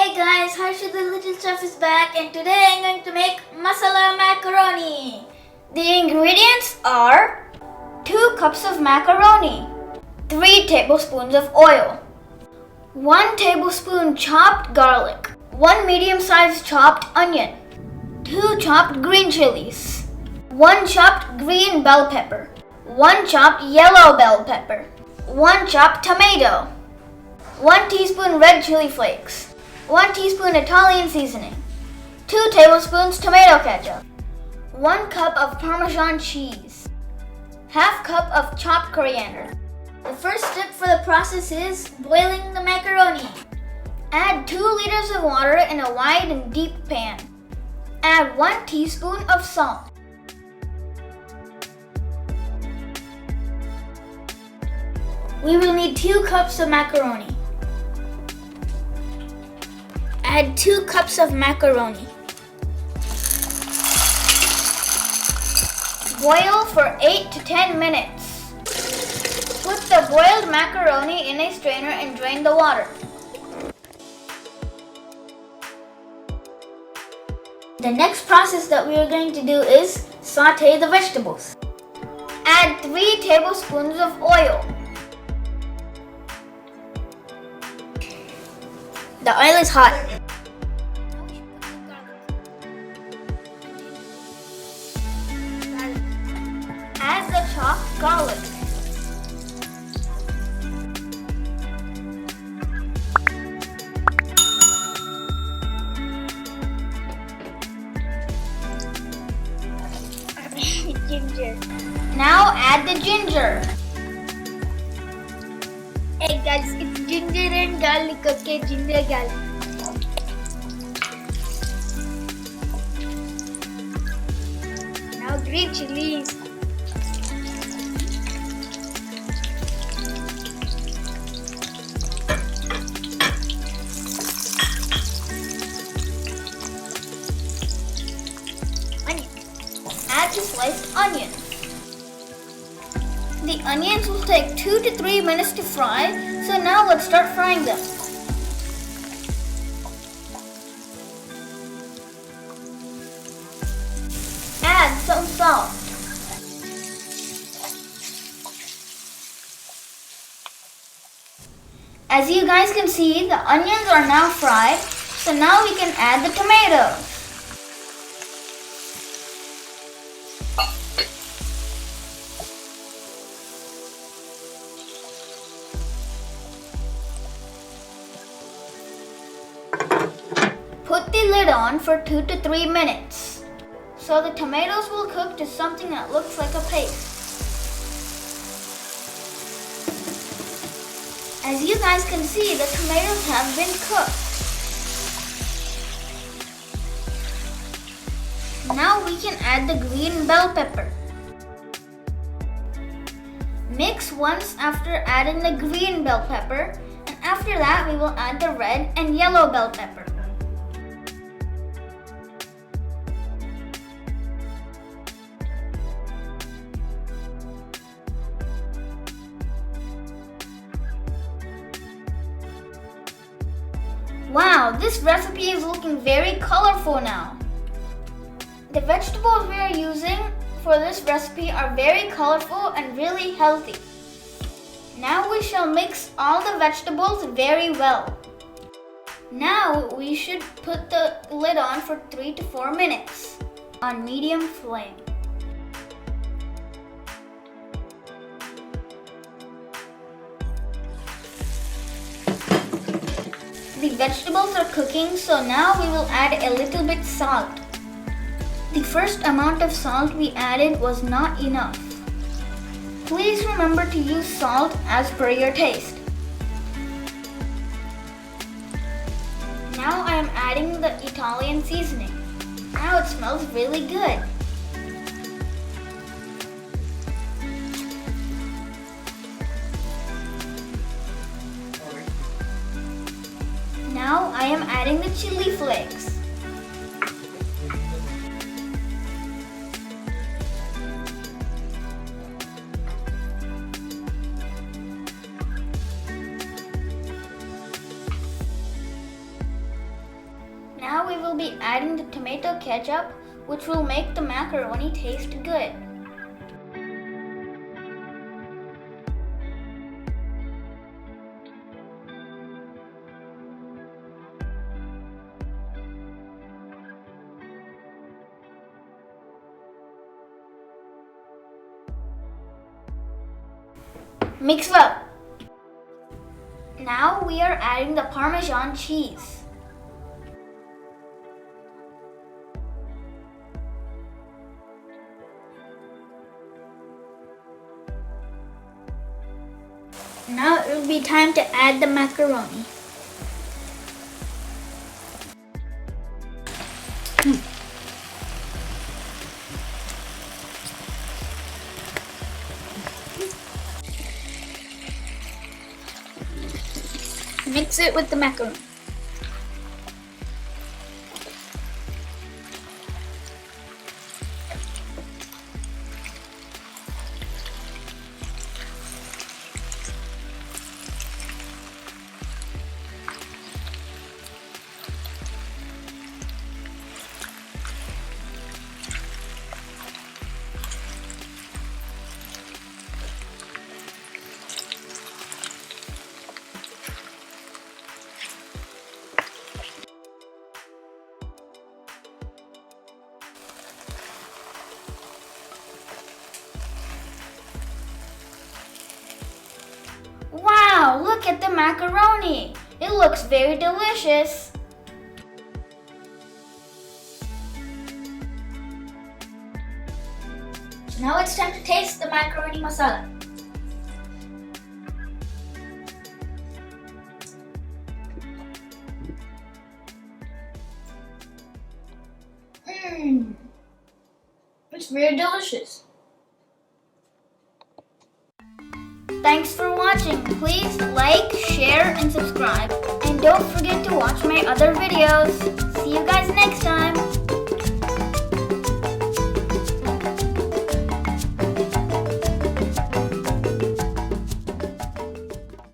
Hey guys, Harshu the little chef is back and today I'm going to make Masala Macaroni. The ingredients are 2 cups of macaroni, 3 tablespoons of oil, 1 tablespoon chopped garlic, 1 medium-sized chopped onion, 2 chopped green chilies, 1 chopped green bell pepper, 1 chopped yellow bell pepper, 1 chopped tomato, 1 teaspoon red chili flakes, 1 teaspoon Italian seasoning, 2 tablespoons tomato ketchup, 1 cup of Parmesan cheese, half cup of chopped coriander. The first step for the process is boiling the macaroni. Add 2 liters of water in a wide and deep pan. Add 1 teaspoon of salt. We will need 2 cups of macaroni. Add 2 cups of macaroni. Boil for 8 to 10 minutes. Put the boiled macaroni in a strainer and drain the water. The next process that we are going to do is saute the vegetables. Add 3 tablespoons of oil. The oil is hot. Add the chopped garlic. Ginger. Now add the ginger. Hey guys, it's ginger and garlic, okay? Ginger garlic. Now green chilies. Onion. Add the sliced onions. The onions will take 2 to 3 minutes to fry, so now let's start frying them. Add some salt. As you guys can see, the onions are now fried, so now we can add the tomatoes. Put the lid on for 2 to 3 minutes. So the tomatoes will cook to something that looks like a paste. As you guys can see, the tomatoes have been cooked. Now we can add the green bell pepper. Mix once after adding the green bell pepper, and after that we will add the red and yellow bell pepper. Wow, this recipe is looking very colorful now. The vegetables we are using for this recipe are very colorful and really healthy. Now we shall mix all the vegetables very well. Now we should put the lid on for 3 to 4 minutes on medium flame. The vegetables are cooking, so now we will add a little bit salt. The first amount of salt we added was not enough. Please remember to use salt as per your taste. Now I am adding the Italian seasoning. Now it smells really good. Now I am adding the chili flakes. we'll be adding the tomato ketchup, which will make the macaroni taste good. Mix well. Now we are adding the Parmesan cheese. Now it will be time to add the macaroni. Mix it with the macaroni. Wow, look at the macaroni. It looks very delicious. Now it's time to taste the macaroni masala. It's very delicious. Thanks for watching. Please like, share, and subscribe. And don't forget to watch my other videos. See you guys next time.